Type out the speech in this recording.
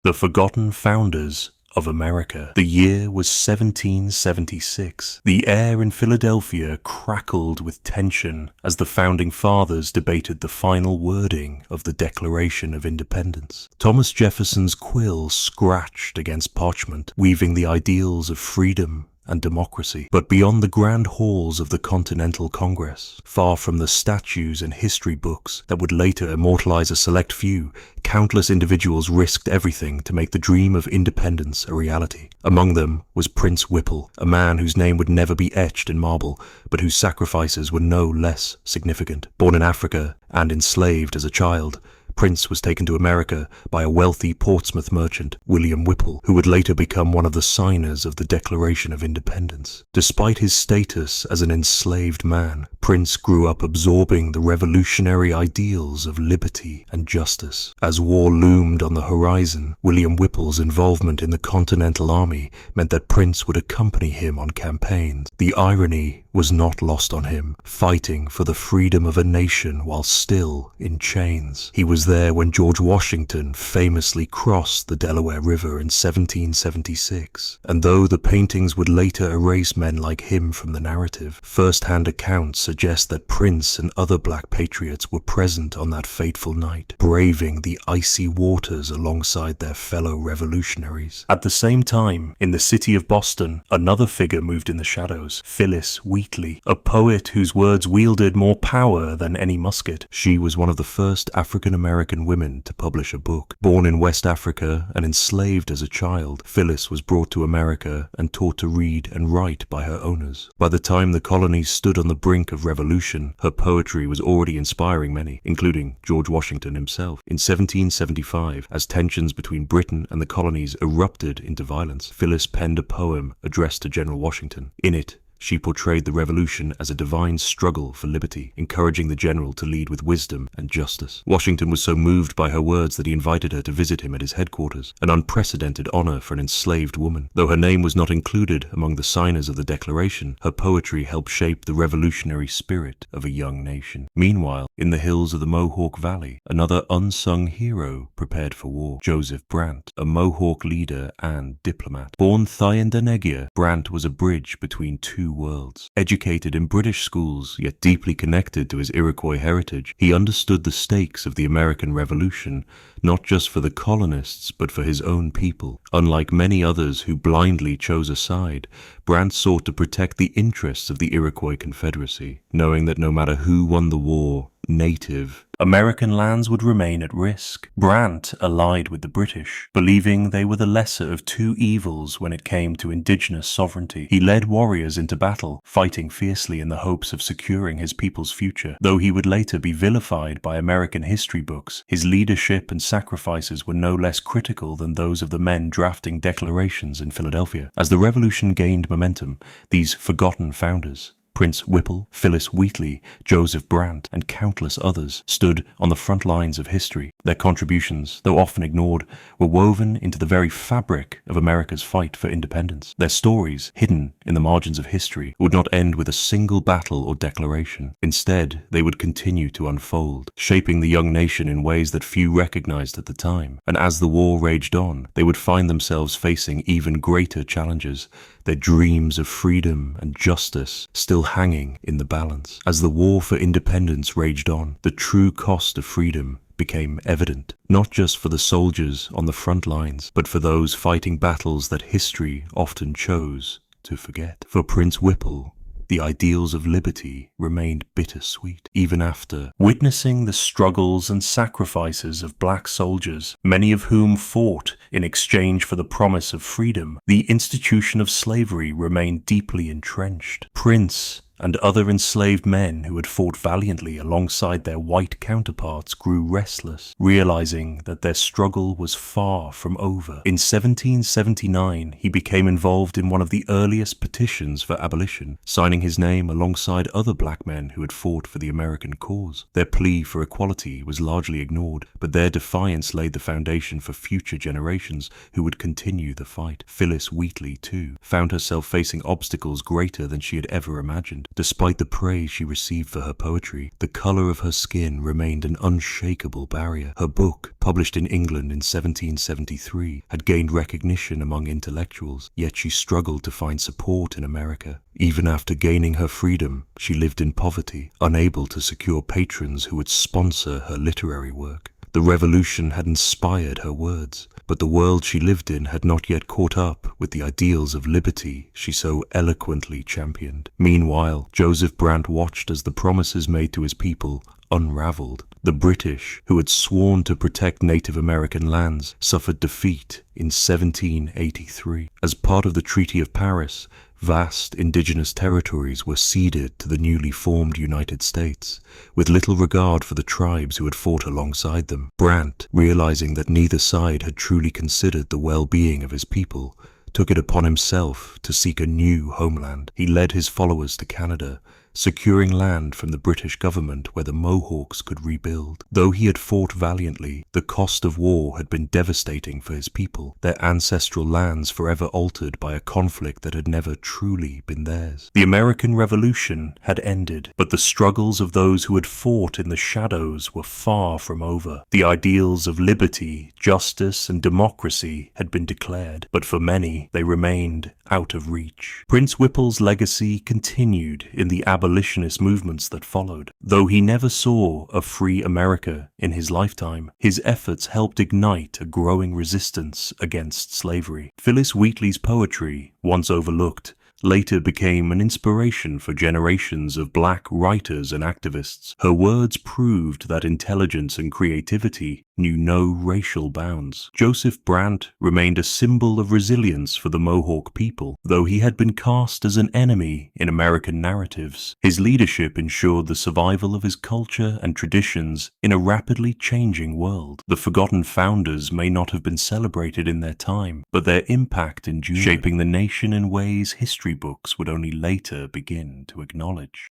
The Forgotten Founders of America. The year was 1776. The air in Philadelphia crackled with tension as the Founding Fathers debated the final wording of the Declaration of Independence. Thomas Jefferson's quill scratched against parchment, weaving the ideals of freedom and democracy. But beyond the grand halls of the Continental Congress, far from the statues and history books that would later immortalize a select few, countless individuals risked everything to make the dream of independence a reality. Among them was Prince Whipple, a man whose name would never be etched in marble, but whose sacrifices were no less significant. Born in Africa and enslaved as a child, Prince was taken to America by a wealthy Portsmouth merchant, William Whipple, who would later become one of the signers of the Declaration of Independence. Despite his status as an enslaved man, Prince grew up absorbing the revolutionary ideals of liberty and justice. As war loomed on the horizon, William Whipple's involvement in the Continental Army meant that Prince would accompany him on campaigns. The irony was not lost on him, fighting for the freedom of a nation while still in chains. He was there when George Washington famously crossed the Delaware River in 1776, and though the paintings would later erase men like him from the narrative, first-hand accounts suggest that Prince and other black patriots were present on that fateful night, braving the icy waters alongside their fellow revolutionaries. At the same time, in the city of Boston, another figure moved in the shadows, Phyllis Wheatley, a poet whose words wielded more power than any musket. She was one of the first African-American women to publish a book. Born in West Africa and enslaved as a child, Phyllis was brought to America and taught to read and write by her owners. By the time the colonies stood on the brink of revolution, her poetry was already inspiring many, including George Washington himself. In 1775, as tensions between Britain and the colonies erupted into violence, Phyllis penned a poem addressed to General Washington. In it, she portrayed the revolution as a divine struggle for liberty, encouraging the general to lead with wisdom and justice. Washington was so moved by her words that he invited her to visit him at his headquarters, an unprecedented honor for an enslaved woman. Though her name was not included among the signers of the Declaration, her poetry helped shape the revolutionary spirit of a young nation. Meanwhile, in the hills of the Mohawk Valley, another unsung hero prepared for war, Joseph Brant, a Mohawk leader and diplomat. Born Thayendanegea, Brant was a bridge between two worlds. Educated in British schools, yet deeply connected to his Iroquois heritage, he understood the stakes of the American Revolution, not just for the colonists, but for his own people. Unlike many others who blindly chose a side, Brant sought to protect the interests of the Iroquois Confederacy, knowing that no matter who won the war, Native American lands would remain at risk. Brant allied with the British, believing they were the lesser of two evils when it came to indigenous sovereignty. He led warriors into battle, fighting fiercely in the hopes of securing his people's future. Though he would later be vilified by American history books, his leadership and sacrifices were no less critical than those of the men drafting declarations in Philadelphia. As the revolution gained momentum, these forgotten founders, Prince Whipple, Phyllis Wheatley, Joseph Brant, and countless others stood on the front lines of history. Their contributions, though often ignored, were woven into the very fabric of America's fight for independence. Their stories, hidden in the margins of history, would not end with a single battle or declaration. Instead, they would continue to unfold, shaping the young nation in ways that few recognized at the time. And as the war raged on, they would find themselves facing even greater challenges, their dreams of freedom and justice still hanging in the balance. As the war for independence raged on, the true cost of freedom became evident, not just for the soldiers on the front lines, but for those fighting battles that history often chose to forget. For Prince Whipple, the ideals of liberty remained bittersweet, even after witnessing the struggles and sacrifices of black soldiers, many of whom fought in exchange for the promise of freedom. The institution of slavery remained deeply entrenched. Prince and other enslaved men who had fought valiantly alongside their white counterparts grew restless, realizing that their struggle was far from over. In 1779, he became involved in one of the earliest petitions for abolition, signing his name alongside other black men who had fought for the American cause. Their plea for equality was largely ignored, but their defiance laid the foundation for future generations who would continue the fight. Phyllis Wheatley, too, found herself facing obstacles greater than she had ever imagined. Despite the praise she received for her poetry, the color of her skin remained an unshakable barrier. Her book, published in England in 1773, had gained recognition among intellectuals, yet she struggled to find support in America. Even after gaining her freedom, she lived in poverty, unable to secure patrons who would sponsor her literary work. The revolution had inspired her words, but the world she lived in had not yet caught up with the ideals of liberty she so eloquently championed. Meanwhile, Joseph Brant watched as the promises made to his people unraveled. The British, who had sworn to protect Native American lands, suffered defeat in 1783. As part of the Treaty of Paris, vast indigenous territories were ceded to the newly formed United States, with little regard for the tribes who had fought alongside them. Brant, realizing that neither side had truly considered the well-being of his people, took it upon himself to seek a new homeland. He led his followers to Canada, securing land from the British government where the Mohawks could rebuild. Though he had fought valiantly, the cost of war had been devastating for his people, their ancestral lands forever altered by a conflict that had never truly been theirs. The American Revolution had ended, but the struggles of those who had fought in the shadows were far from over. The ideals of liberty, justice, and democracy had been declared, but for many, they remained out of reach. Prince Whipple's legacy continued in the abolitionist movements that followed. Though he never saw a free America in his lifetime, his efforts helped ignite a growing resistance against slavery. Phyllis Wheatley's poetry, once overlooked, later became an inspiration for generations of black writers and activists. Her words proved that intelligence and creativity knew no racial bounds. Joseph Brant remained a symbol of resilience for the Mohawk people, though he had been cast as an enemy in American narratives. His leadership ensured the survival of his culture and traditions in a rapidly changing world. The forgotten founders may not have been celebrated in their time, but their impact endured, shaping the nation in ways history books would only later begin to acknowledge.